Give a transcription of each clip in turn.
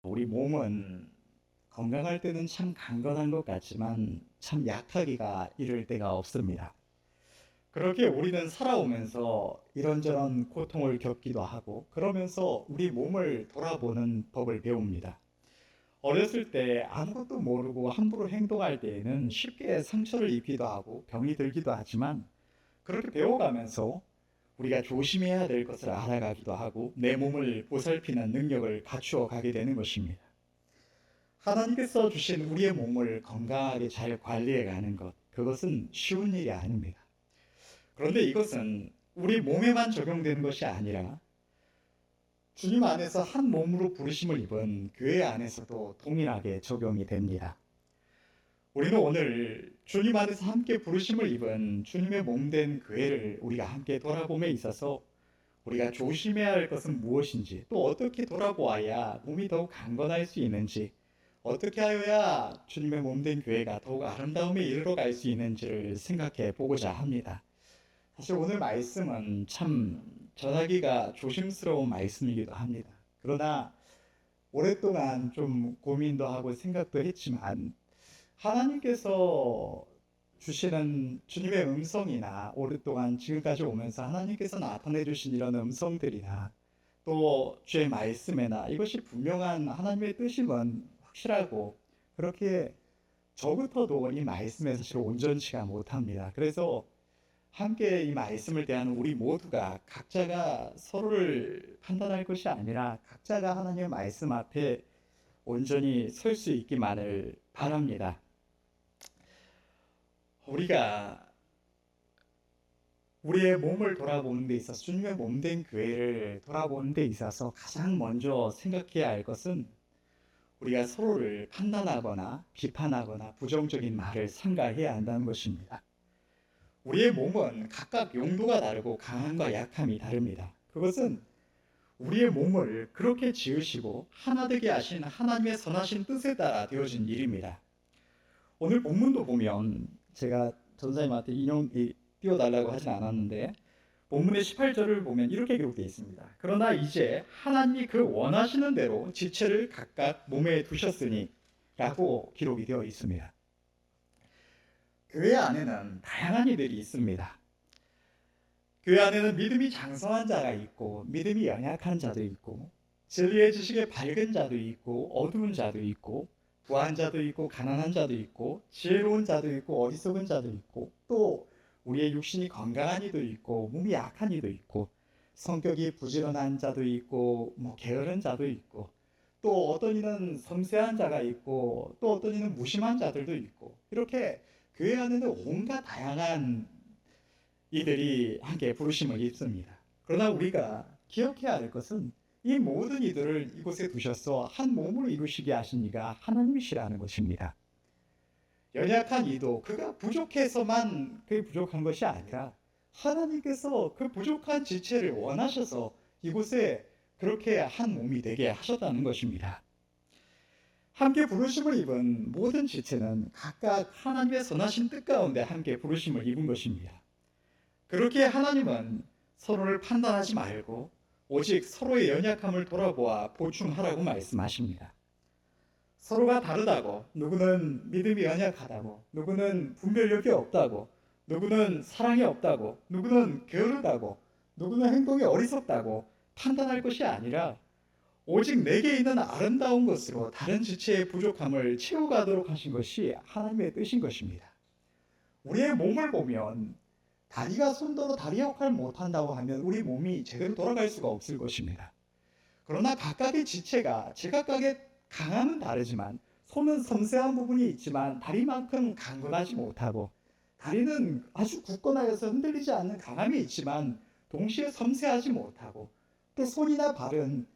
우리 몸은 건강할 때는 참 강건한 것 같지만 참 약하기가 이를 때가 없습니다. 그렇게 우리는 살아오면서 이런저런 고통을 겪기도 하고 그러면서 우리 몸을 돌아보는 법을 배웁니다. 어렸을 때 아무것도 모르고 함부로 행동할 때에는 쉽게 상처를 입기도 하고 병이 들기도 하지만 그렇게 배워가면서 우리가 조심해야 될 것을 알아가기도 하고 내 몸을 보살피는 능력을 갖추어 가게 되는 것입니다. 하나님께서 주신 우리의 몸을 건강하게 잘 관리해 가는 것, 그것은 쉬운 일이 아닙니다. 그런데 이것은 우리 몸에만 적용되는 것이 아니라 주님 안에서 한 몸으로 부르심을 입은 교회 안에서도 동일하게 적용이 됩니다. 우리는 오늘 주님 안에서 함께 부르심을 입은 주님의 몸된 교회를 우리가 함께 돌아봄에 있어서 우리가 조심해야 할 것은 무엇인지, 또 어떻게 돌아보아야 몸이 더욱 강건할 수 있는지, 어떻게 하여야 주님의 몸된 교회가 더욱 아름다움에 이르러 갈 수 있는지를 생각해 보고자 합니다. 사실 오늘 말씀은 참 전하기가 조심스러운 말씀이기도 합니다. 그러나 오랫동안 좀 고민도 하고 생각도 했지만 하나님께서 주시는 주님의 음성이나 오랫동안 지금까지 오면서 하나님께서 나타내 주신 이런 음성들이나 또 주의 말씀에나 이것이 분명한 하나님의 뜻임은 확실하고 그렇게 저부터도 이 말씀에 사실 온전치가 못합니다. 그래서 함께 이 말씀을 대하는 우리 모두가 각자가 서로를 판단할 것이 아니라 각자가 하나님의 말씀 앞에 온전히 설 수 있기만을 바랍니다. 우리가 우리의 몸을 돌아보는 데 있어서 주님의 몸된 교회를 돌아보는 데 있어서 가장 먼저 생각해야 할 것은 우리가 서로를 판단하거나 비판하거나 부정적인 말을 삼가해야 한다는 것입니다. 우리의 몸은 각각 용도가 다르고 강함과 약함이 다릅니다. 그것은 우리의 몸을 그렇게 지으시고 하나 되게 하신 하나님의 선하신 뜻에 따라 되어진 일입니다. 오늘 본문도 보면 제가 전사님한테 띄워달라고 하진 않았는데 본문의 18절을 보면 이렇게 기록되어 있습니다. 그러나 이제 하나님이 그 원하시는 대로 지체를 각각 몸에 두셨으니 라고 기록이 되어 있습니다. 교회 안에는 다양한 이들이 있습니다. 교회 안에는 믿음이 장성한 자가 있고 믿음이 연약한 자도 있고 진리의 지식에 밝은 자도 있고 어두운 자도 있고 부한 자도 있고 가난한 자도 있고 지혜로운 자도 있고 어리석은 자도 있고 또 우리의 육신이 건강한 이도 있고 몸이 약한 이도 있고 성격이 부지런한 자도 있고 게으른 자도 있고 또 어떤 이는 섬세한 자가 있고 또 어떤 이는 무심한 자들도 있고 이렇게 교회 안에는 온갖 다양한 이들이 함께 부르심을 입습니다. 그러나 우리가 기억해야 할 것은 이 모든 이들을 이곳에 두셔서 한 몸으로 이루시게 하신 이가 하나님이시라는 것입니다. 연약한 이도 그가 부족해서만 그게 부족한 것이 아니라 하나님께서 그 부족한 지체를 원하셔서 이곳에 그렇게 한 몸이 되게 하셨다는 것입니다. 함께 부르심을 입은 모든 지체는 각각 하나님의 선하신 뜻 가운데 함께 부르심을 입은 것입니다. 그렇게 하나님은 서로를 판단하지 말고 오직 서로의 연약함을 돌아보아 보충하라고 말씀하십니다. 서로가 다르다고, 누구는 믿음이 연약하다고, 누구는 분별력이 없다고, 누구는 사랑이 없다고, 누구는 게으르다고, 누구는 행동이 어리석다고 판단할 것이 아니라 오직 내게 있는 아름다운 것으로 다른 지체의 부족함을 채워가도록 하신 것이 하나님의 뜻인 것입니다. 우리의 몸을 보면 다리가 손더러 다리 역할을 못한다고 하면 우리 몸이 제대로 돌아갈 수가 없을 것입니다. 그러나 각각의 지체가 제각각의 강함은 다르지만 손은 섬세한 부분이 있지만 다리만큼 강건하지 못하고 다리는 아주 굳건하여서 흔들리지 않는 강함이 있지만 동시에 섬세하지 못하고 또 손이나 발은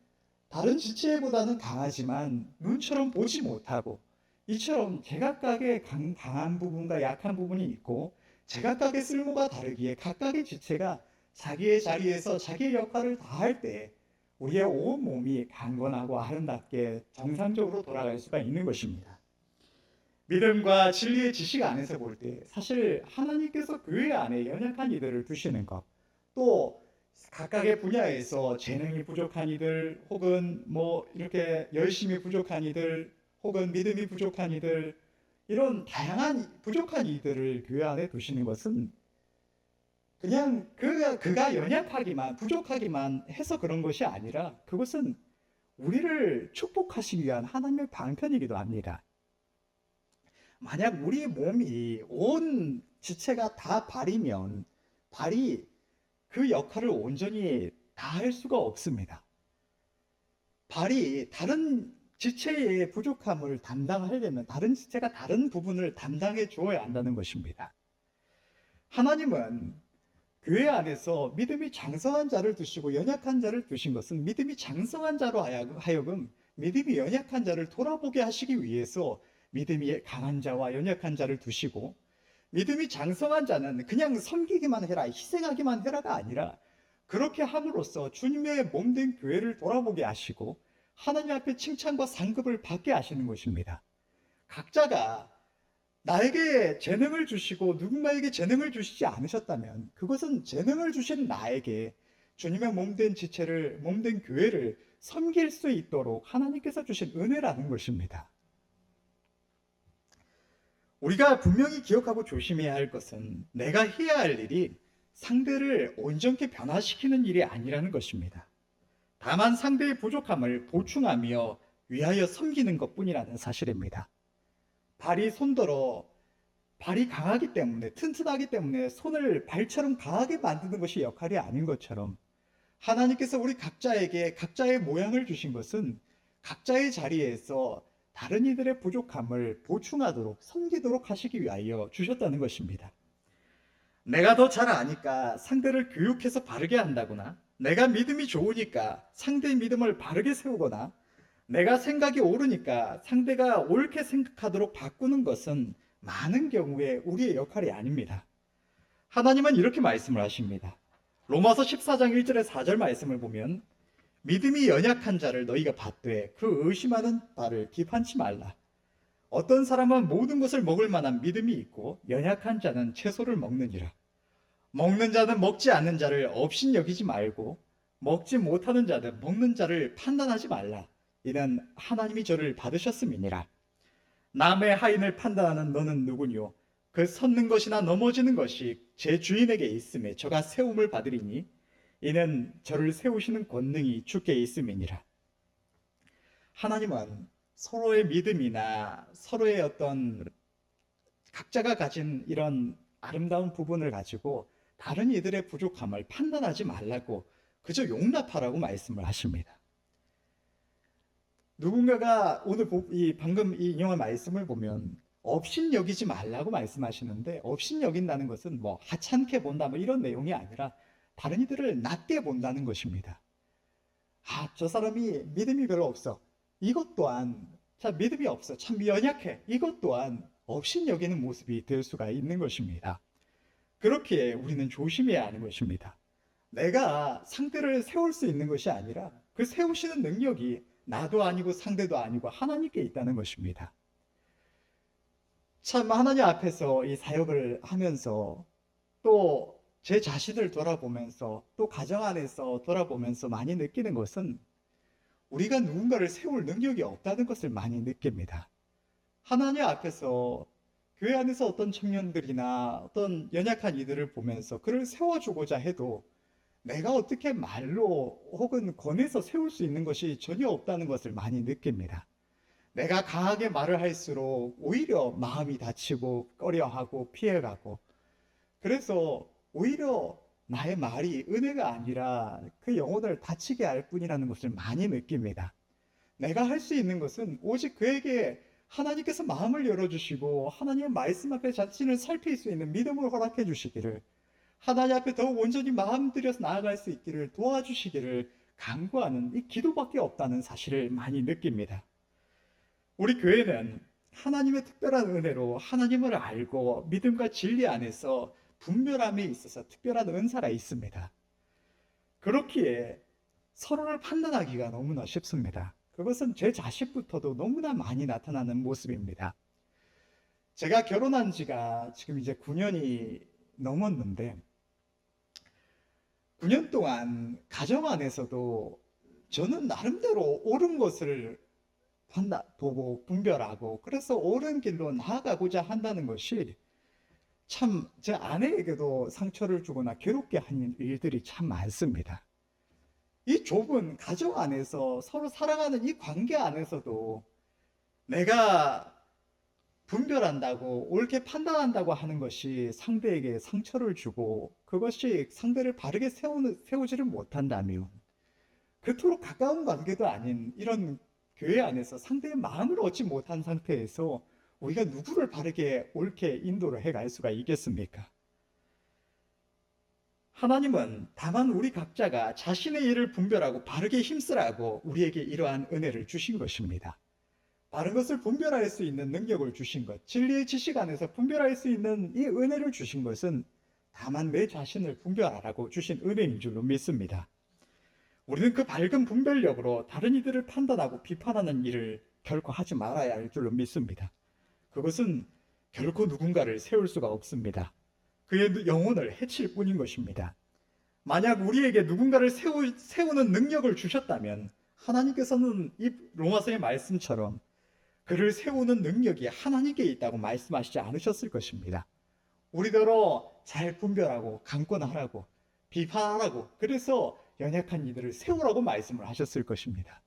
다른 지체보다는 강하지만 눈처럼 보지 못하고 이처럼 제각각의 강한 부분과 약한 부분이 있고 제각각의 쓸모가 다르기에 각각의 지체가 자기의 자리에서 자기의 역할을 다할 때 우리의 온 몸이 강건하고 아름답게 정상적으로 돌아갈 수가 있는 것입니다. 믿음과 진리의 지식 안에서 볼 때 사실 하나님께서 교회 안에 연약한 이들을 두시는 것, 또 각각의 분야에서 재능이 부족한 이들, 혹은 뭐 이렇게 열심히 부족한 이들, 혹은 믿음이 부족한 이들, 이런 다양한 부족한 이들을 교회 안에 두시는 것은 그냥 그가 연약하기만, 부족하기만 해서 그런 것이 아니라, 그것은 우리를 축복하시기 위한 하나님의 방편이기도 합니다. 만약 우리 몸이 온 지체가 다 발이면 발이 그 역할을 온전히 다 할 수가 없습니다. 발이 다른 지체의 부족함을 담당하려면 다른 지체가 다른 부분을 담당해 주어야 한다는 것입니다. 하나님은 교회 안에서 믿음이 장성한 자를 두시고 연약한 자를 두신 것은 믿음이 장성한 자로 하여금 믿음이 연약한 자를 돌아보게 하시기 위해서 믿음이 강한 자와 연약한 자를 두시고, 믿음이 장성한 자는 그냥 섬기기만 해라, 희생하기만 해라가 아니라 그렇게 함으로써 주님의 몸된 교회를 돌아보게 하시고 하나님 앞에 칭찬과 상급을 받게 하시는 것입니다. 각자가 나에게 재능을 주시고 누군가에게 재능을 주시지 않으셨다면 그것은 재능을 주신 나에게 주님의 몸된 지체를, 몸된 교회를 섬길 수 있도록 하나님께서 주신 은혜라는 것입니다. 우리가 분명히 기억하고 조심해야 할 것은 내가 해야 할 일이 상대를 온전히 변화시키는 일이 아니라는 것입니다. 다만 상대의 부족함을 보충하며 위하여 섬기는 것뿐이라는 사실입니다. 발이 강하기 때문에, 튼튼하기 때문에 손을 발처럼 강하게 만드는 것이 역할이 아닌 것처럼, 하나님께서 우리 각자에게 각자의 모양을 주신 것은 각자의 자리에서 다른 이들의 부족함을 보충하도록, 섬기도록 하시기 위하여 주셨다는 것입니다. 내가 더 잘 아니까 상대를 교육해서 바르게 한다거나, 내가 믿음이 좋으니까 상대의 믿음을 바르게 세우거나, 내가 생각이 옳으니까 상대가 옳게 생각하도록 바꾸는 것은 많은 경우에 우리의 역할이 아닙니다. 하나님은 이렇게 말씀을 하십니다. 로마서 14장 1절에 4절 말씀을 보면, 믿음이 연약한 자를 너희가 받되 그 의심하는 바를 비판치 말라. 어떤 사람은 모든 것을 먹을 만한 믿음이 있고 연약한 자는 채소를 먹느니라. 먹는 자는 먹지 않는 자를 업신여기지 말고 먹지 못하는 자는 먹는 자를 판단하지 말라. 이는 하나님이 저를 받으셨음이니라. 남의 하인을 판단하는 너는 누구뇨? 그 섰는 것이나 넘어지는 것이 제 주인에게 있음에 저가 세움을 받으리니 이는 저를 세우시는 권능이 주께 있음이니라. 하나님은 서로의 믿음이나 서로의 어떤 각자가 가진 이런 아름다운 부분을 가지고 다른 이들의 부족함을 판단하지 말라고, 그저 용납하라고 말씀을 하십니다. 누군가가 오늘 방금 이 인용한 말씀을 보면 업신여기지 말라고 말씀하시는데, 업신여긴다는 것은 뭐 하찮게 본다 뭐 이런 내용이 아니라 다른 이들을 낮게 본다는 것입니다. 저 사람이 믿음이 별로 없어. 이것 또한 참 믿음이 없어. 참 연약해. 이것 또한 업신여기는 모습이 될 수가 있는 것입니다. 그렇게 우리는 조심해야 하는 것입니다. 내가 상대를 세울 수 있는 것이 아니라 그 세우시는 능력이 나도 아니고 상대도 아니고 하나님께 있다는 것입니다. 참 하나님 앞에서 이 사역을 하면서 또 제 자신을 돌아보면서 또 가정 안에서 돌아보면서 많이 느끼는 것은 우리가 누군가를 세울 능력이 없다는 것을 많이 느낍니다. 하나님 앞에서 교회 안에서 어떤 청년들이나 어떤 연약한 이들을 보면서 그를 세워주고자 해도 내가 어떻게 말로 혹은 권해서 세울 수 있는 것이 전혀 없다는 것을 많이 느낍니다. 내가 강하게 말을 할수록 오히려 마음이 다치고 꺼려하고 피해가고, 그래서 오히려 나의 말이 은혜가 아니라 그 영혼을 다치게 할 뿐이라는 것을 많이 느낍니다. 내가 할 수 있는 것은 오직 그에게 하나님께서 마음을 열어주시고 하나님의 말씀 앞에 자신을 살필 수 있는 믿음을 허락해 주시기를, 하나님 앞에 더욱 온전히 마음 들여서 나아갈 수 있기를 도와주시기를 간구하는 이 기도밖에 없다는 사실을 많이 느낍니다. 우리 교회는 하나님의 특별한 은혜로 하나님을 알고 믿음과 진리 안에서 분별함에 있어서 특별한 은사가 있습니다. 그렇기에 서로를 판단하기가 너무나 쉽습니다. 그것은 제 자식부터도 너무나 많이 나타나는 모습입니다. 제가 결혼한 지가 지금 이제 9년이 넘었는데 9년 동안 가정 안에서도 저는 나름대로 옳은 것을 보고 분별하고 그래서 옳은 길로 나아가고자 한다는 것이 참 제 아내에게도 상처를 주거나 괴롭게 하는 일들이 참 많습니다. 이 좁은 가정 안에서 서로 살아가는 이 관계 안에서도 내가 분별한다고 옳게 판단한다고 하는 것이 상대에게 상처를 주고 그것이 상대를 바르게 세우지를 못한다면 그토록 가까운 관계도 아닌 이런 교회 안에서 상대의 마음을 얻지 못한 상태에서 우리가 누구를 바르게 옳게 인도를 해갈 수가 있겠습니까? 하나님은 다만 우리 각자가 자신의 일을 분별하고 바르게 힘쓰라고 우리에게 이러한 은혜를 주신 것입니다. 바른 것을 분별할 수 있는 능력을 주신 것, 진리의 지식 안에서 분별할 수 있는 이 은혜를 주신 것은 다만 내 자신을 분별하라고 주신 은혜인 줄로 믿습니다. 우리는 그 밝은 분별력으로 다른 이들을 판단하고 비판하는 일을 결코 하지 말아야 할 줄로 믿습니다. 그것은 결코 누군가를 세울 수가 없습니다. 그의 영혼을 해칠 뿐인 것입니다. 만약 우리에게 누군가를 세우는 능력을 주셨다면 하나님께서는 이 로마서의 말씀처럼 그를 세우는 능력이 하나님께 있다고 말씀하시지 않으셨을 것입니다. 우리더러 잘 분별하고 강권하라고 비판하라고 그래서 연약한 이들을 세우라고 말씀을 하셨을 것입니다.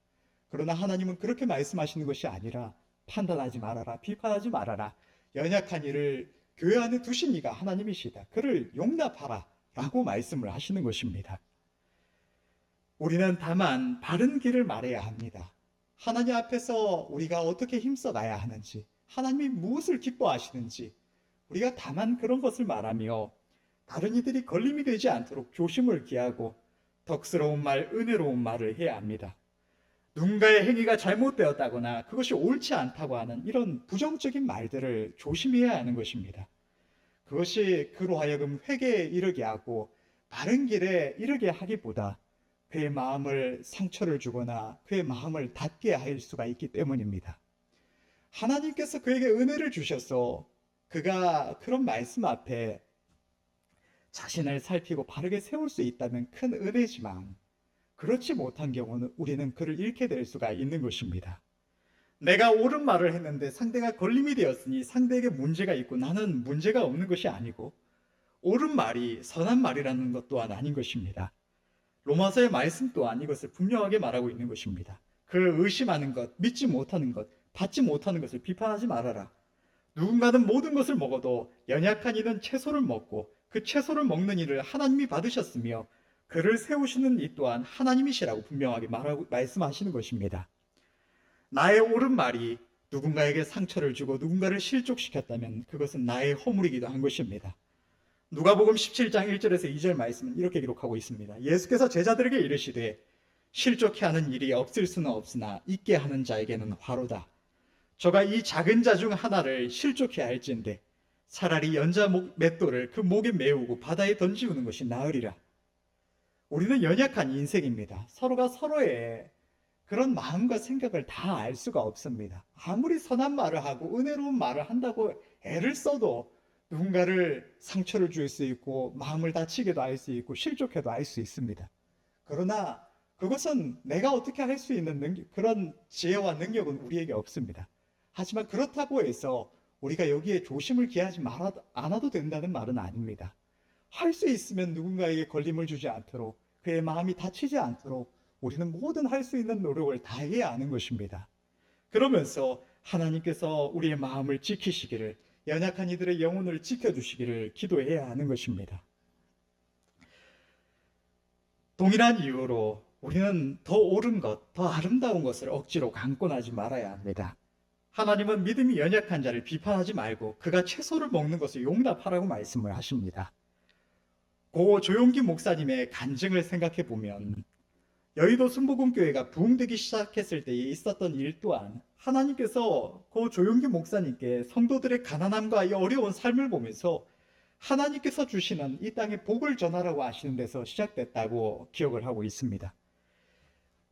그러나 하나님은 그렇게 말씀하시는 것이 아니라 판단하지 말아라, 비판하지 말아라, 연약한 이를 교회 안에 두신 이가 하나님이시다, 그를 용납하라 라고 말씀을 하시는 것입니다. 우리는 다만 바른 길을 말해야 합니다. 하나님 앞에서 우리가 어떻게 힘써 가야 하는지, 하나님이 무엇을 기뻐하시는지 우리가 다만 그런 것을 말하며 다른 이들이 걸림이 되지 않도록 조심을 기하고 덕스러운 말, 은혜로운 말을 해야 합니다. 누군가의 행위가 잘못되었다거나 그것이 옳지 않다고 하는 이런 부정적인 말들을 조심해야 하는 것입니다. 그것이 그로 하여금 회개에 이르게 하고 바른 길에 이르게 하기보다 그의 마음을 상처를 주거나 그의 마음을 닫게 할 수가 있기 때문입니다. 하나님께서 그에게 은혜를 주셔서 그가 그런 말씀 앞에 자신을 살피고 바르게 세울 수 있다면 큰 은혜지만 그렇지 못한 경우는 우리는 그를 잃게 될 수가 있는 것입니다. 내가 옳은 말을 했는데 상대가 걸림이 되었으니 상대에게 문제가 있고 나는 문제가 없는 것이 아니고 옳은 말이 선한 말이라는 것 또한 아닌 것입니다. 로마서의 말씀 또한 이것을 분명하게 말하고 있는 것입니다. 그를 의심하는 것, 믿지 못하는 것, 받지 못하는 것을 비판하지 말아라. 누군가는 모든 것을 먹어도 연약한 이는 채소를 먹고 그 채소를 먹는 이를 하나님이 받으셨으며 그를 세우시는 이 또한 하나님이시라고 분명하게 말씀하시는 것입니다. 나의 옳은 말이 누군가에게 상처를 주고 누군가를 실족시켰다면 그것은 나의 허물이기도 한 것입니다. 누가복음 17장 1절에서 2절 말씀은 이렇게 기록하고 있습니다. 예수께서 제자들에게 이르시되 실족해 하는 일이 없을 수는 없으나 있게 하는 자에게는 화로다. 저가 이 작은 자 중 하나를 실족해 할진대 차라리 연자 맷돌을 그 목에 메우고 바다에 던지우는 것이 나으리라. 우리는 연약한 인생입니다. 서로가 서로의 그런 마음과 생각을 다 알 수가 없습니다. 아무리 선한 말을 하고 은혜로운 말을 한다고 애를 써도 누군가를 상처를 줄 수 있고 마음을 다치게도 할 수 있고 실족해도 할 수 있습니다. 그러나 그것은 내가 어떻게 할 수 있는 그런 지혜와 능력은 우리에게 없습니다. 하지만 그렇다고 해서 우리가 여기에 조심을 기하지 않아도 된다는 말은 아닙니다. 할 수 있으면 누군가에게 걸림을 주지 않도록 그의 마음이 다치지 않도록 우리는 모든 할 수 있는 노력을 다해야 하는 것입니다. 그러면서 하나님께서 우리의 마음을 지키시기를, 연약한 이들의 영혼을 지켜주시기를 기도해야 하는 것입니다. 동일한 이유로 우리는 더 옳은 것, 더 아름다운 것을 억지로 강권하지 말아야 합니다. 하나님은 믿음이 연약한 자를 비판하지 말고 그가 채소를 먹는 것을 용납하라고 말씀을 하십니다. 고 조용기 목사님의 간증을 생각해 보면 여의도 순복음교회가 부흥되기 시작했을 때에 있었던 일 또한 하나님께서 고 조용기 목사님께 성도들의 가난함과 이 어려운 삶을 보면서 하나님께서 주시는 이 땅의 복을 전하라고 하시는 데서 시작됐다고 기억을 하고 있습니다.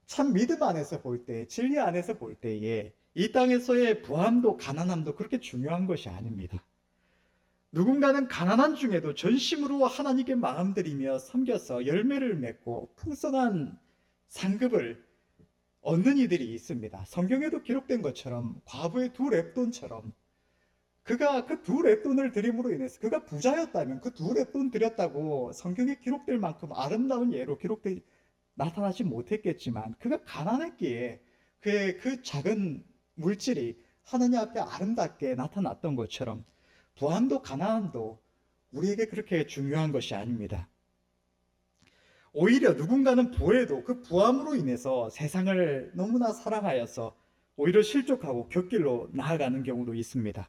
참 믿음 안에서 볼 때, 진리 안에서 볼 때에 이 땅에서의 부함도 가난함도 그렇게 중요한 것이 아닙니다. 누군가는 가난한 중에도 전심으로 하나님께 마음들이며 섬겨서 열매를 맺고 풍성한 상급을 얻는 이들이 있습니다. 성경에도 기록된 것처럼 과부의 두 렙돈처럼 그가 그 두 렙돈을 드림으로 인해서 그가 부자였다면 그 두 렙돈 드렸다고 성경에 기록될 만큼 아름다운 예로 나타나지 못했겠지만 그가 가난했기에 그의 그 작은 물질이 하나님 앞에 아름답게 나타났던 것처럼 부함도 가난함도 우리에게 그렇게 중요한 것이 아닙니다. 오히려 누군가는 부해도 그 부함으로 인해서 세상을 너무나 사랑하여서 오히려 실족하고 곁길로 나아가는 경우도 있습니다.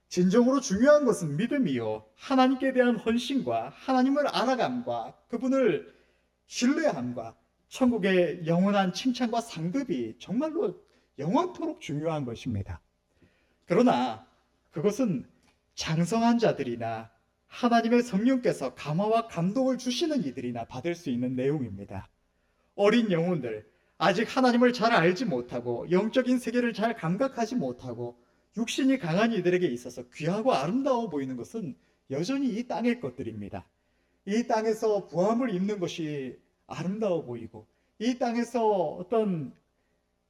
진정으로 중요한 것은 믿음이요, 하나님께 대한 헌신과 하나님을 알아감과 그분을 신뢰함과 천국의 영원한 칭찬과 상급이 정말로 영원토록 중요한 것입니다. 그러나 그것은 장성한 자들이나 하나님의 성령께서 감화와 감동을 주시는 이들이나 받을 수 있는 내용입니다. 어린 영혼들, 아직 하나님을 잘 알지 못하고 영적인 세계를 잘 감각하지 못하고 육신이 강한 이들에게 있어서 귀하고 아름다워 보이는 것은 여전히 이 땅의 것들입니다. 이 땅에서 부함을 입는 것이 아름다워 보이고 이 땅에서 어떤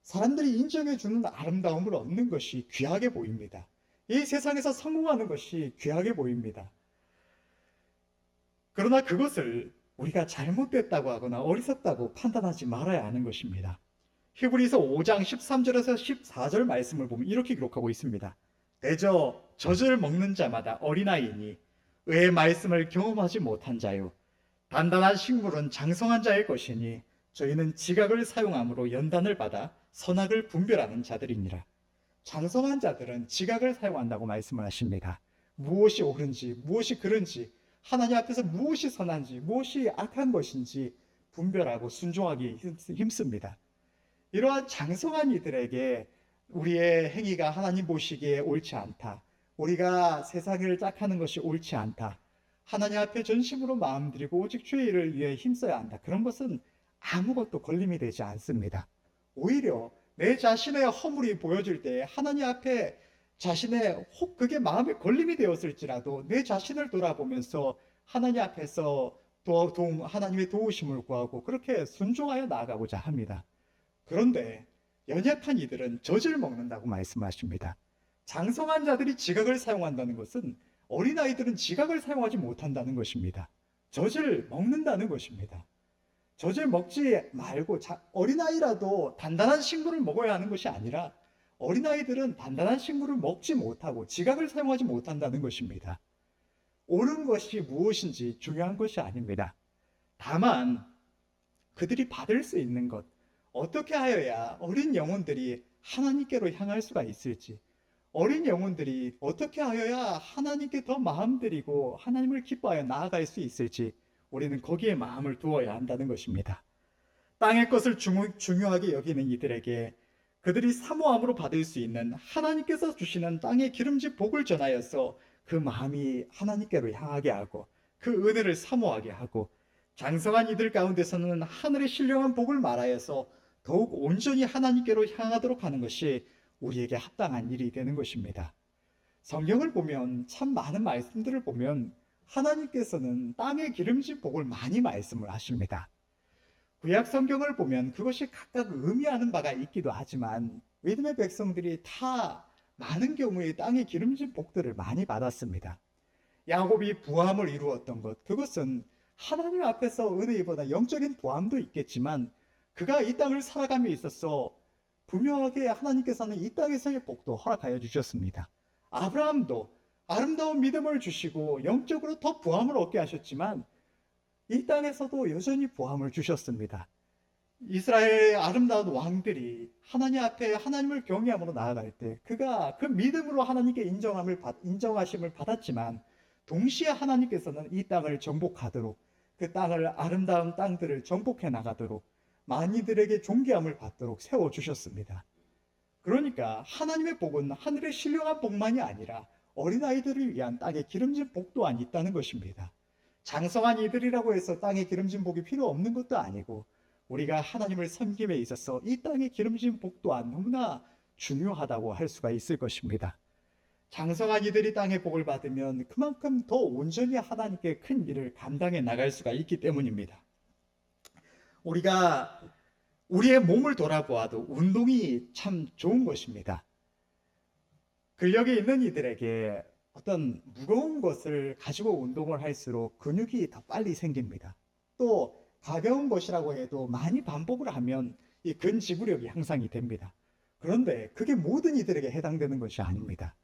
사람들이 인정해 주는 아름다움을 얻는 것이 귀하게 보입니다. 이 세상에서 성공하는 것이 귀하게 보입니다. 그러나 그것을 우리가 잘못됐다고 하거나 어리석다고 판단하지 말아야 하는 것입니다. 히브리서 5장 13절에서 14절 말씀을 보면 이렇게 기록하고 있습니다. 대저 젖을 먹는 자마다 어린아이니 의의 말씀을 경험하지 못한 자요, 단단한 식물은 장성한 자의 것이니 저희는 지각을 사용함으로 연단을 받아 선악을 분별하는 자들이니라. 장성한 자들은 지각을 사용한다고 말씀을 하십니다. 무엇이 옳은지 무엇이 그른지 하나님 앞에서 무엇이 선한지 무엇이 악한 것인지 분별하고 순종하기 힘씁니다. 이러한 장성한 이들에게 우리의 행위가 하나님 보시기에 옳지 않다, 우리가 세상을 짝하는 것이 옳지 않다, 하나님 앞에 전심으로 마음드리고 오직 주의 일을 위해 힘써야 한다, 그런 것은 아무것도 걸림이 되지 않습니다. 오히려 내 자신의 허물이 보여질 때 하나님 앞에 자신의 그게 마음에 걸림이 되었을지라도 내 자신을 돌아보면서 하나님 앞에서 하나님의 도우심을 구하고 그렇게 순종하여 나아가고자 합니다. 그런데 연약한 이들은 젖을 먹는다고 말씀하십니다. 장성한 자들이 지각을 사용한다는 것은 어린아이들은 지각을 사용하지 못한다는 것입니다. 젖을 먹는다는 것입니다. 젖을 먹지 말고 어린아이라도 단단한 식물을 먹어야 하는 것이 아니라 어린아이들은 단단한 식물을 먹지 못하고 지각을 사용하지 못한다는 것입니다. 옳은 것이 무엇인지 중요한 것이 아닙니다. 다만 그들이 받을 수 있는 것, 어떻게 하여야 어린 영혼들이 하나님께로 향할 수가 있을지, 어린 영혼들이 어떻게 하여야 하나님께 더 마음들이고 하나님을 기뻐하여 나아갈 수 있을지 우리는 거기에 마음을 두어야 한다는 것입니다. 땅의 것을 중요하게 여기는 이들에게 그들이 사모함으로 받을 수 있는 하나님께서 주시는 땅의 기름진 복을 전하여서 그 마음이 하나님께로 향하게 하고 그 은혜를 사모하게 하고 장성한 이들 가운데서는 하늘의 신령한 복을 말하여서 더욱 온전히 하나님께로 향하도록 하는 것이 우리에게 합당한 일이 되는 것입니다. 성경을 보면 참 많은 말씀들을 보면 하나님께서는 땅의 기름진 복을 많이 말씀을 하십니다. 구약 성경을 보면 그것이 각각 의미하는 바가 있기도 하지만 믿음의 백성들이 다 많은 경우에 땅의 기름진 복들을 많이 받았습니다. 야곱이 부함을 이루었던 것, 그것은 하나님 앞에서 은혜보다 영적인 부함도 있겠지만 그가 이 땅을 살아감에 있어서 분명하게 하나님께서는 이 땅에서의 복도 허락하여 주셨습니다. 아브라함도 아름다운 믿음을 주시고 영적으로 더 부함을 얻게 하셨지만 이 땅에서도 여전히 부함을 주셨습니다. 이스라엘의 아름다운 왕들이 하나님 앞에 하나님을 경외함으로 나아갈 때 그가 그 믿음으로 하나님께 인정하심을 받았지만 동시에 하나님께서는 이 땅을 정복하도록, 그 땅을 아름다운 땅들을 정복해 나가도록 많이들에게 존귀함을 받도록 세워주셨습니다. 그러니까 하나님의 복은 하늘의 신령한 복만이 아니라 어린아이들을 위한 땅의 기름진 복 또한 있다는 것입니다. 장성한 이들이라고 해서 땅의 기름진 복이 필요 없는 것도 아니고 우리가 하나님을 섬김에 있어서 이 땅의 기름진 복 또한 너무나 중요하다고 할 수가 있을 것입니다. 장성한 이들이 땅의 복을 받으면 그만큼 더 온전히 하나님께 큰 일을 감당해 나갈 수가 있기 때문입니다. 우리가 우리의 몸을 돌아보아도 운동이 참 좋은 것입니다. 근력이 있는 이들에게 어떤 무거운 것을 가지고 운동을 할수록 근육이 더 빨리 생깁니다. 또 가벼운 것이라고 해도 많이 반복을 하면 이 근지구력이 향상이 됩니다. 그런데 그게 모든 이들에게 해당되는 것이 아닙니다.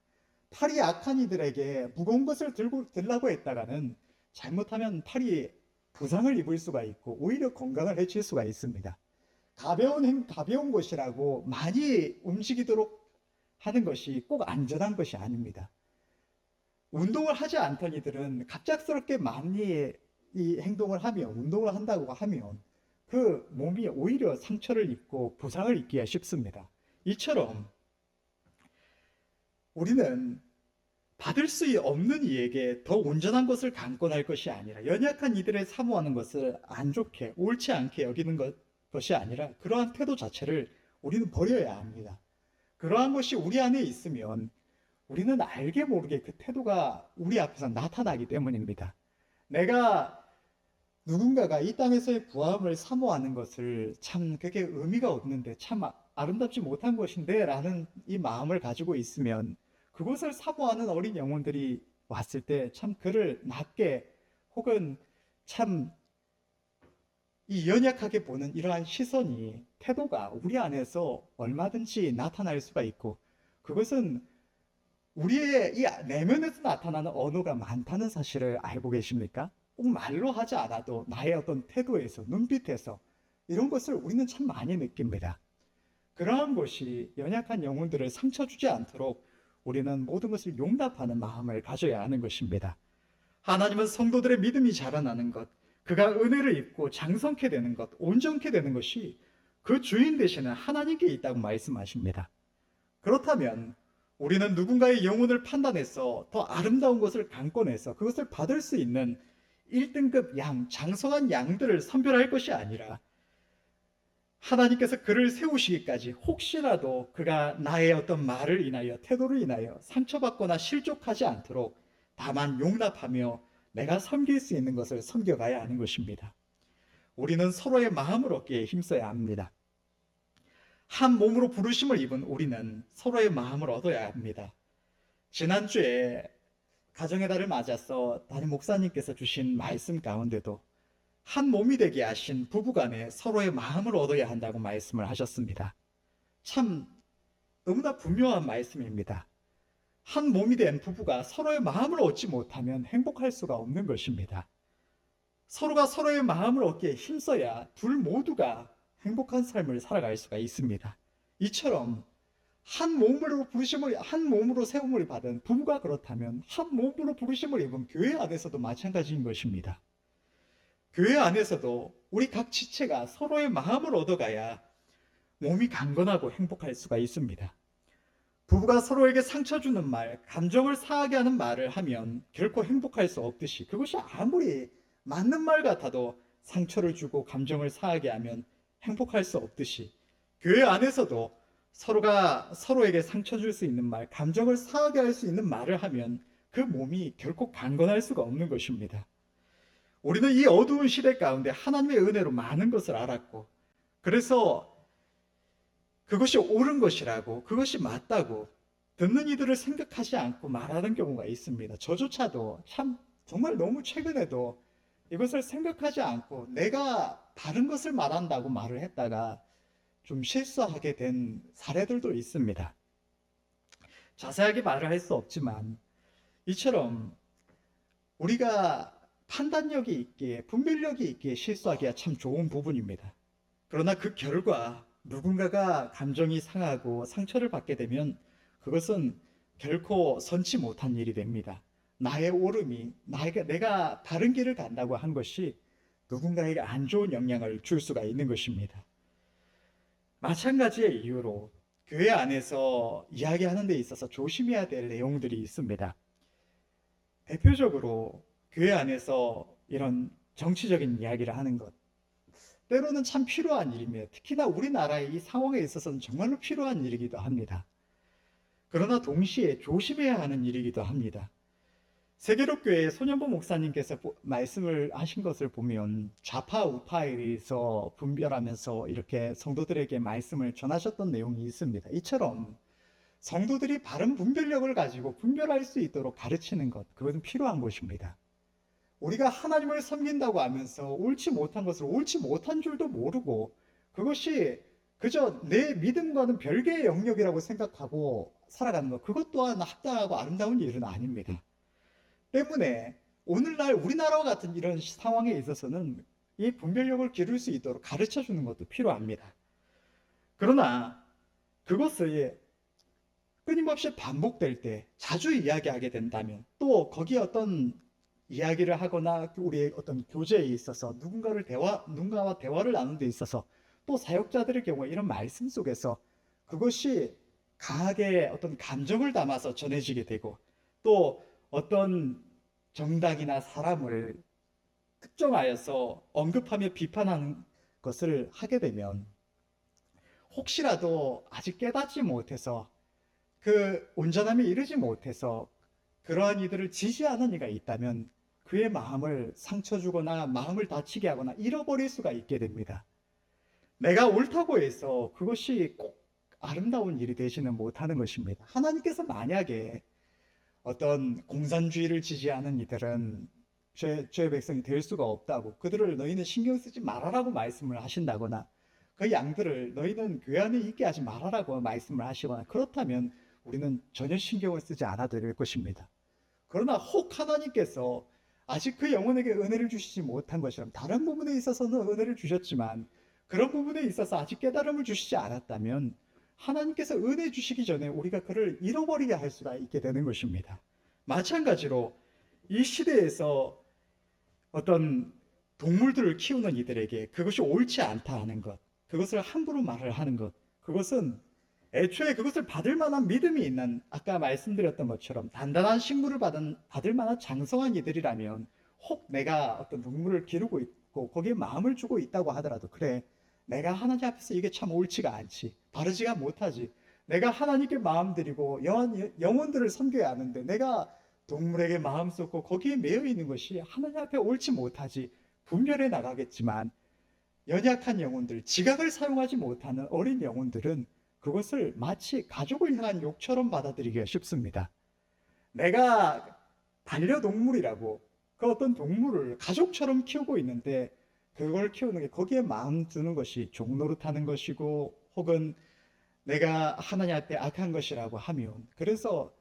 팔이 약한 이들에게 무거운 것을 들라고 했다가는 잘못하면 팔이 부상을 입을 수가 있고 오히려 건강을 해칠 수가 있습니다. 가벼운 것이라고 많이 움직이도록 하는 것이 꼭 안전한 것이 아닙니다. 운동을 하지 않던 이들은 갑작스럽게 많이 이 행동을 하면, 운동을 한다고 하면 그 몸이 오히려 상처를 입고 부상을 입기가 쉽습니다. 이처럼 우리는 받을 수 없는 이에게 더 온전한 것을 강권할 것이 아니라 연약한 이들을 사모하는 것을 안 좋게, 옳지 않게 여기는 것이 아니라 그러한 태도 자체를 우리는 버려야 합니다. 그러한 것이 우리 안에 있으면 우리는 알게 모르게 그 태도가 우리 앞에서 나타나기 때문입니다. 내가 누군가가 이 땅에서의 구함을 사모하는 것을 참 그게 의미가 없는데 참 아름답지 못한 것인데 라는 이 마음을 가지고 있으면 그것을 사모하는 어린 영혼들이 왔을 때 참 그를 낮게 혹은 참 이 연약하게 보는 이러한 시선이 태도가 우리 안에서 얼마든지 나타날 수가 있고 그것은 우리의 이 내면에서 나타나는 언어가 많다는 사실을 알고 계십니까? 꼭 말로 하지 않아도 나의 어떤 태도에서 눈빛에서 이런 것을 우리는 참 많이 느낍니다. 그러한 것이 연약한 영혼들을 상처 주지 않도록 우리는 모든 것을 용납하는 마음을 가져야 하는 것입니다. 하나님은 성도들의 믿음이 자라나는 것, 그가 은혜를 입고 장성케 되는 것, 온전케 되는 것이 그 주인 되시는 하나님께 있다고 말씀하십니다. 그렇다면 우리는 누군가의 영혼을 판단해서 더 아름다운 것을 강권해서 그것을 받을 수 있는 1등급 양, 장성한 양들을 선별할 것이 아니라 하나님께서 그를 세우시기까지 혹시라도 그가 나의 어떤 말을 인하여 태도를 인하여 상처받거나 실족하지 않도록 다만 용납하며 내가 섬길 수 있는 것을 섬겨가야 하는 것입니다. 우리는 서로의 마음을 얻기에 힘써야 합니다. 한 몸으로 부르심을 입은 우리는 서로의 마음을 얻어야 합니다. 지난주에 가정의 달을 맞아서 담임 목사님께서 주신 말씀 가운데도 한 몸이 되게 하신 부부간에 서로의 마음을 얻어야 한다고 말씀을 하셨습니다. 참 너무나 분명한 말씀입니다. 한 몸이 된 부부가 서로의 마음을 얻지 못하면 행복할 수가 없는 것입니다. 서로가 서로의 마음을 얻기에 힘써야 둘 모두가 행복한 삶을 살아갈 수가 있습니다. 이처럼 한 몸으로 세움을 받은 부부가 그렇다면 한 몸으로 부르심을 입은 교회 안에서도 마찬가지인 것입니다. 교회 안에서도 우리 각 지체가 서로의 마음을 얻어가야 몸이 강건하고 행복할 수가 있습니다. 부부가 서로에게 상처 주는 말, 감정을 상하게 하는 말을 하면 결코 행복할 수 없듯이 그것이 아무리 맞는 말 같아도 상처를 주고 감정을 상하게 하면 행복할 수 없듯이 교회 안에서도 서로가 서로에게 상처 줄 수 있는 말, 감정을 상하게 할 수 있는 말을 하면 그 몸이 결코 강건할 수가 없는 것입니다. 우리는 이 어두운 시대 가운데 하나님의 은혜로 많은 것을 알았고 그래서 그것이 옳은 것이라고 그것이 맞다고 듣는 이들을 생각하지 않고 말하는 경우가 있습니다. 저조차도 참 정말 너무 최근에도 이것을 생각하지 않고 내가 다른 것을 말한다고 말을 했다가 좀 실수하게 된 사례들도 있습니다. 자세하게 말을 할 수 없지만 이처럼 우리가 판단력이 있기에 분별력이 있기에 실수하기가 참 좋은 부분입니다. 그러나 그 결과 누군가가 감정이 상하고 상처를 받게 되면 그것은 결코 선치 못한 일이 됩니다. 나의 옳음이 내가 다른 길을 간다고 한 것이 누군가에게 안 좋은 영향을 줄 수가 있는 것입니다. 마찬가지의 이유로 교회 안에서 이야기하는 데 있어서 조심해야 될 내용들이 있습니다. 대표적으로 교회 안에서 이런 정치적인 이야기를 하는 것 때로는 참 필요한 일입니다. 특히나 우리나라의 이 상황에 있어서는 정말로 필요한 일이기도 합니다. 그러나 동시에 조심해야 하는 일이기도 합니다. 세계로교회 손현보 목사님께서 말씀을 하신 것을 보면 좌파 우파에서 분별하면서 이렇게 성도들에게 말씀을 전하셨던 내용이 있습니다. 이처럼 성도들이 바른 분별력을 가지고 분별할 수 있도록 가르치는 것, 그것은 필요한 것입니다. 우리가 하나님을 섬긴다고 하면서 옳지 못한 것을 옳지 못한 줄도 모르고 그것이 그저 내 믿음과는 별개의 영역이라고 생각하고 살아가는 것, 그것 또한 합당하고 아름다운 일은 아닙니다. 때문에 오늘날 우리나라와 같은 이런 상황에 있어서는 이 분별력을 기를 수 있도록 가르쳐 주는 것도 필요합니다. 그러나 그것을 끊임없이 반복될 때, 자주 이야기하게 된다면, 또 거기에 어떤 이야기를 하거나 우리의 어떤 교제에 있어서 누군가와 대화를 나누는 데 있어서 또 사역자들의 경우에 이런 말씀 속에서 그것이 강하게 어떤 감정을 담아서 전해지게 되고, 또 어떤 정당이나 사람을 특정하여서 언급하며 비판하는 것을 하게 되면 혹시라도 아직 깨닫지 못해서 그 온전함에 이르지 못해서 그러한 이들을 지지하는 이가 있다면 그의 마음을 상처 주거나 마음을 다치게 하거나 잃어버릴 수가 있게 됩니다. 내가 옳다고 해서 그것이 꼭 아름다운 일이 되지는 못하는 것입니다. 하나님께서 만약에 어떤 공산주의를 지지하는 이들은 죄의 백성이 될 수가 없다고, 그들을 너희는 신경 쓰지 말아라고 말씀을 하신다거나 그 양들을 너희는 교회 안에 있게 하지 말아라고 말씀을 하시거나, 그렇다면 우리는 전혀 신경을 쓰지 않아도 될 것입니다. 그러나 혹 하나님께서 아직 그 영혼에게 은혜를 주시지 못한 것처럼 다른 부분에 있어서는 은혜를 주셨지만 그런 부분에 있어서 아직 깨달음을 주시지 않았다면 하나님께서 은혜 주시기 전에 우리가 그를 잃어버리게 할 수가 있게 되는 것입니다. 마찬가지로 이 시대에서 어떤 동물들을 키우는 이들에게 그것이 옳지 않다 하는 것, 그것을 함부로 말을 하는 것, 그것은 애초에 그것을 받을 만한 믿음이 있는, 아까 말씀드렸던 것처럼 단단한 식물을 받을 만한 장성한 이들이라면 혹 내가 어떤 동물을 기르고 있고 거기에 마음을 주고 있다고 하더라도, 그래, 내가 하나님 앞에서 이게 참 옳지가 않지, 바르지가 못하지, 내가 하나님께 마음 드리고 영혼들을 섬겨야 하는데 내가 동물에게 마음 쏟고 거기에 매여 있는 것이 하나님 앞에 옳지 못하지, 분별해 나가겠지만 연약한 영혼들, 지각을 사용하지 못하는 어린 영혼들은 그것을 마치 가족을 향한 욕처럼 받아들이기가 쉽습니다. 내가 반려동물이라고 그 어떤 동물을 가족처럼 키우고 있는데 그걸 키우는 게, 거기에 마음 두는 것이 종노릇하는 것이고 혹은 내가 하나님 앞에 악한 것이라고 하면, 그래서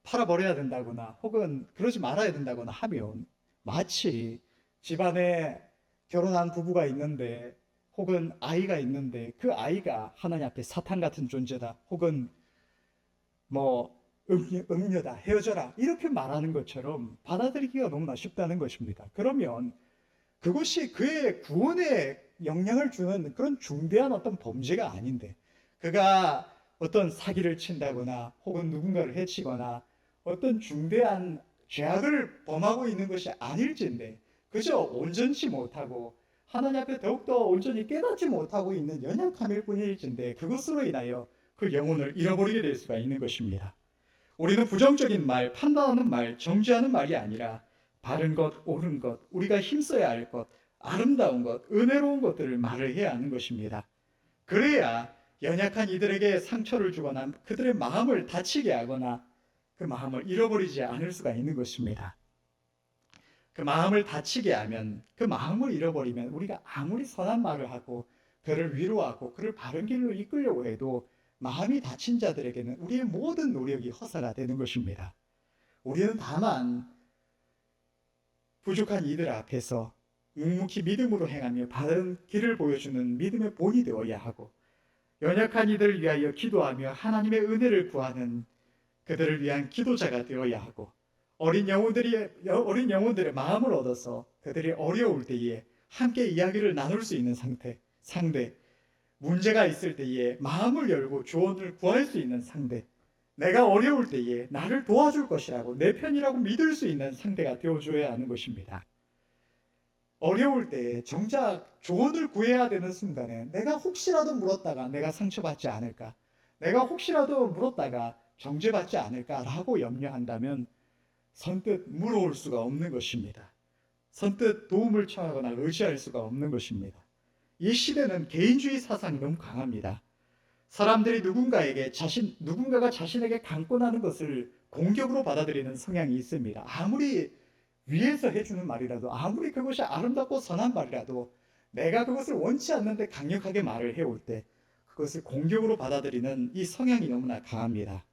팔아버려야 된다거나 혹은 그러지 말아야 된다거나 하면 마치 집안에 결혼한 부부가 있는데 혹은 아이가 있는데 그 아이가 하나님 앞에 사탄 같은 존재다, 혹은 뭐 음녀다, 헤어져라, 이렇게 말하는 것처럼 받아들이기가 너무나 쉽다는 것입니다. 그러면 그것이 그의 구원에 영향을 주는 그런 중대한 어떤 범죄가 아닌데, 그가 어떤 사기를 친다거나 혹은 누군가를 해치거나 어떤 중대한 죄악을 범하고 있는 것이 아닐진데 그저 온전치 못하고 하나님 앞에 더욱더 온전히 깨닫지 못하고 있는 연약함일 뿐일진데 그것으로 인하여 그 영혼을 잃어버리게 될 수가 있는 것입니다. 우리는 부정적인 말, 판단하는 말, 정죄하는 말이 아니라 바른 것, 옳은 것, 우리가 힘써야 할 것, 아름다운 것, 은혜로운 것들을 말을 해야 하는 것입니다. 그래야 연약한 이들에게 상처를 주거나 그들의 마음을 다치게 하거나 그 마음을 잃어버리지 않을 수가 있는 것입니다. 그 마음을 다치게 하면, 그 마음을 잃어버리면 우리가 아무리 선한 말을 하고 그를 위로하고 그를 바른 길로 이끌려고 해도 마음이 다친 자들에게는 우리의 모든 노력이 허사가 되는 것입니다. 우리는 다만 부족한 이들 앞에서 묵묵히 믿음으로 행하며 바른 길을 보여주는 믿음의 본이 되어야 하고, 연약한 이들을 위하여 기도하며 하나님의 은혜를 구하는 그들을 위한 기도자가 되어야 하고, 어린 영혼들의 마음을 얻어서 그들이 어려울 때에 함께 이야기를 나눌 수 있는 상대, 문제가 있을 때에 마음을 열고 조언을 구할 수 있는 상대, 내가 어려울 때에 나를 도와줄 것이라고 내 편이라고 믿을 수 있는 상대가 되어줘야 하는 것입니다. 어려울 때에 정작 조언을 구해야 되는 순간에 내가 혹시라도 물었다가 내가 상처받지 않을까, 내가 혹시라도 물었다가 정죄받지 않을까라고 염려한다면 선뜻 물어올 수가 없는 것입니다. 선뜻 도움을 청하거나 의지할 수가 없는 것입니다. 이 시대는 개인주의 사상이 너무 강합니다. 사람들이 누군가가 자신에게 강권하는 것을 공격으로 받아들이는 성향이 있습니다. 아무리 위에서 해주는 말이라도, 아무리 그것이 아름답고 선한 말이라도 내가 그것을 원치 않는데 강력하게 말을 해올 때 그것을 공격으로 받아들이는 이 성향이 너무나 강합니다.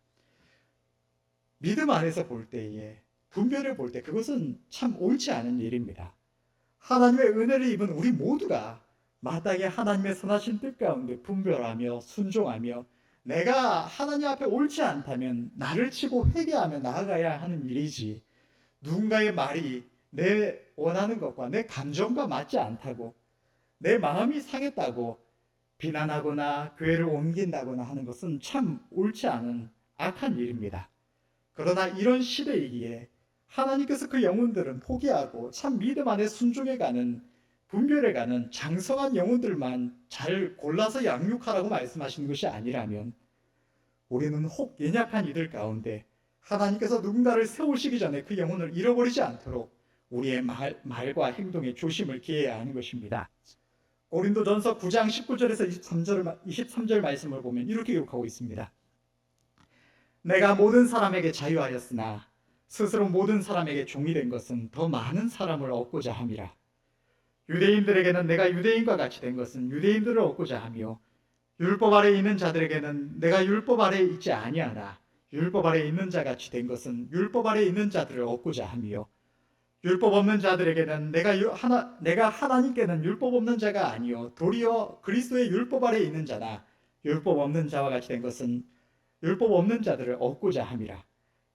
믿음 안에서 볼 때에, 분별을 볼 때 그것은 참 옳지 않은 일입니다. 하나님의 은혜를 입은 우리 모두가 마땅히 하나님의 선하신 뜻 가운데 분별하며 순종하며 내가 하나님 앞에 옳지 않다면 나를 치고 회개하며 나아가야 하는 일이지, 누군가의 말이 내 원하는 것과 내 감정과 맞지 않다고 내 마음이 상했다고 비난하거나 교회를 옮긴다거나 하는 것은 참 옳지 않은 악한 일입니다. 그러나 이런 시대이기에 하나님께서 그 영혼들은 포기하고 참 믿음 안에 순종해가는, 분별해가는 장성한 영혼들만 잘 골라서 양육하라고 말씀하시는 것이 아니라면 우리는 혹 연약한 이들 가운데 하나님께서 누군가를 세우시기 전에 그 영혼을 잃어버리지 않도록 우리의 말과 행동에 조심을 기해야 하는 것입니다. 고린도전서 9장 19절에서 23절 말씀을 보면 이렇게 기록하고 있습니다. 내가 모든 사람에게 자유하였으나 스스로 모든 사람에게 종이 된 것은 더 많은 사람을 얻고자 함이라. 유대인들에게는 내가 유대인과 같이 된 것은 유대인들을 얻고자 하며 율법 아래 있는 자들에게는 내가 율법 아래 있지 아니하나 율법 아래 있는 자 같이 된 것은 율법 아래 있는 자들을 얻고자 하며 율법 없는 자들에게는 내가 하나님께는 율법 없는 자가 아니요 도리어 그리스도의 율법 아래 있는 자나 율법 없는 자와 같이 된 것은 율법 없는 자들을 얻고자 함이라.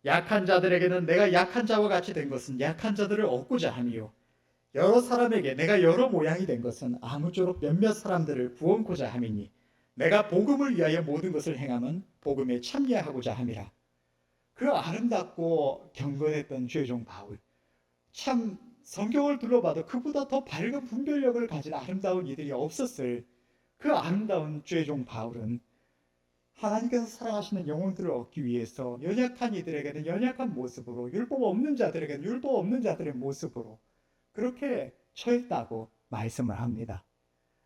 약한 자들에게는 내가 약한 자와 같이 된 것은 약한 자들을 얻고자 함이요 여러 사람에게 내가 여러 모양이 된 것은 아무쪼록 몇몇 사람들을 구원코자 함이니 내가 복음을 위하여 모든 것을 행함은 복음에 참여하고자 함이라. 그 아름답고 경건했던 죄종 바울, 참 성경을 둘러봐도 그보다 더 밝은 분별력을 가진 아름다운 이들이 없었을 그 아름다운 죄종 바울은 하나님께서 사랑하시는 영혼들을 얻기 위해서 연약한 이들에게는 연약한 모습으로, 율법 없는 자들에게는 율법 없는 자들의 모습으로 그렇게 처했다고 말씀을 합니다.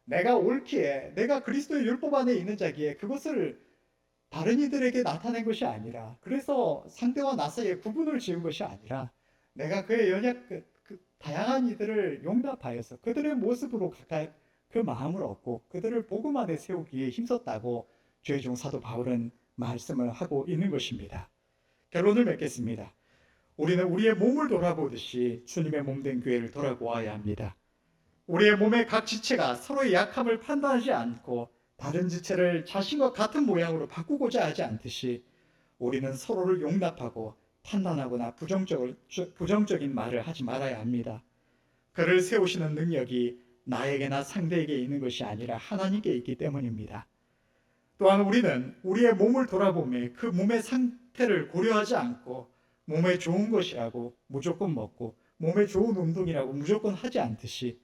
내가 옳기에, 내가 그리스도의 율법 안에 있는 자기에 그것을 다른 이들에게 나타낸 것이 아니라, 그래서 상대와 나 사이에 구분을 지은 것이 아니라 내가 그의 다양한 이들을 용납하여서 그들의 모습으로 가까이 그 마음을 얻고 그들을 복음 안에 세우기에 힘썼다고 죄종 사도 바울은 말씀을 하고 있는 것입니다. 결론을 맺겠습니다. 우리는 우리의 몸을 돌아보듯이 주님의 몸된 교회를 돌아보아야 합니다. 우리의 몸의 각 지체가 서로의 약함을 판단하지 않고 다른 지체를 자신과 같은 모양으로 바꾸고자 하지 않듯이 우리는 서로를 용납하고 판단하거나 부정적인 말을 하지 말아야 합니다. 그를 세우시는 능력이 나에게나 상대에게 있는 것이 아니라 하나님께 있기 때문입니다. 또한 우리는 우리의 몸을 돌아보며 그 몸의 상태를 고려하지 않고 몸에 좋은 것이라고 무조건 먹고 몸에 좋은 운동이라고 무조건 하지 않듯이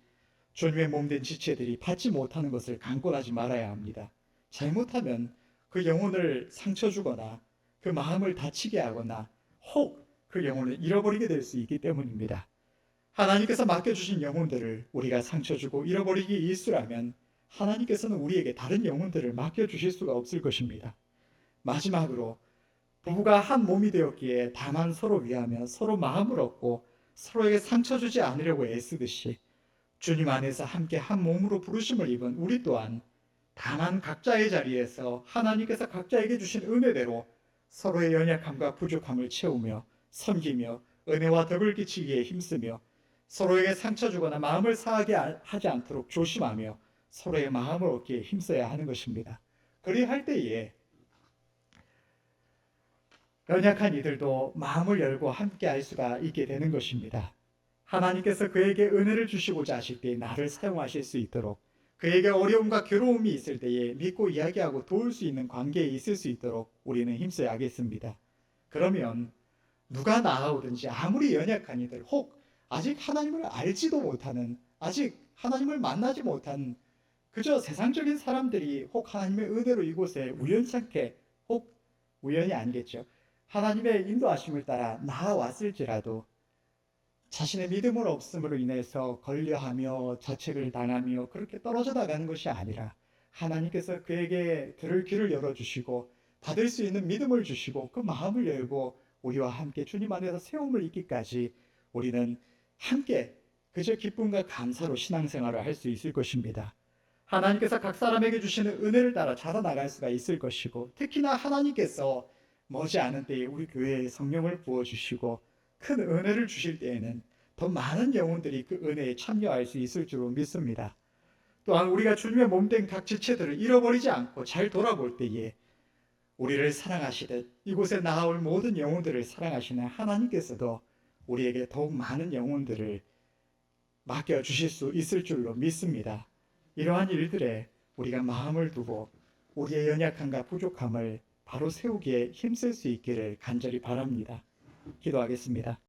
주님의 몸된 지체들이 받지 못하는 것을 강권하지 말아야 합니다. 잘못하면 그 영혼을 상처 주거나 그 마음을 다치게 하거나 혹 그 영혼을 잃어버리게 될 수 있기 때문입니다. 하나님께서 맡겨주신 영혼들을 우리가 상처 주고 잃어버리기 일쑤라면 하나님께서는 우리에게 다른 영혼들을 맡겨주실 수가 없을 것입니다. 마지막으로 부부가 한 몸이 되었기에 다만 서로 위하며 서로 마음을 얻고 서로에게 상처 주지 않으려고 애쓰듯이 주님 안에서 함께 한 몸으로 부르심을 입은 우리 또한 다만 각자의 자리에서 하나님께서 각자에게 주신 은혜대로 서로의 연약함과 부족함을 채우며 섬기며 은혜와 덕을 끼치기에 힘쓰며 서로에게 상처 주거나 마음을 상하게 하지 않도록 조심하며 서로의 마음을 얻기에 힘써야 하는 것입니다. 그리할 때에 연약한 이들도 마음을 열고 함께 할 수가 있게 되는 것입니다. 하나님께서 그에게 은혜를 주시고자 하실 때에 나를 사용하실 수 있도록, 그에게 어려움과 괴로움이 있을 때에 믿고 이야기하고 도울 수 있는 관계에 있을 수 있도록 우리는 힘써야겠습니다. 그러면 누가 나아오든지 아무리 연약한 이들, 혹 아직 하나님을 알지도 못하는, 아직 하나님을 만나지 못한 그저 세상적인 사람들이 혹 하나님의 은혜로 이곳에 우연찮게 혹 우연이 아니겠죠. 하나님의 인도하심을 따라 나아왔을지라도 자신의 믿음을 없음으로 인해서 걸려하며 자책을 당하며 그렇게 떨어져 나가는 것이 아니라 하나님께서 그에게 들을 귀를 열어주시고 받을 수 있는 믿음을 주시고 그 마음을 열고 우리와 함께 주님 안에서 세움을 잊기까지 우리는 함께 그저 기쁨과 감사로 신앙생활을 할 수 있을 것입니다. 하나님께서 각 사람에게 주시는 은혜를 따라 자라나갈 수가 있을 것이고, 특히나 하나님께서 머지않은 때에 우리 교회에 성령을 부어주시고 큰 은혜를 주실 때에는 더 많은 영혼들이 그 은혜에 참여할 수 있을 줄로 믿습니다. 또한 우리가 주님의 몸된 각 지체들을 잃어버리지 않고 잘 돌아볼 때에 우리를 사랑하시듯 이곳에 나아올 모든 영혼들을 사랑하시는 하나님께서도 우리에게 더욱 많은 영혼들을 맡겨주실 수 있을 줄로 믿습니다. 이러한 일들에 우리가 마음을 두고 우리의 연약함과 부족함을 바로 세우기에 힘쓸 수 있기를 간절히 바랍니다. 기도하겠습니다.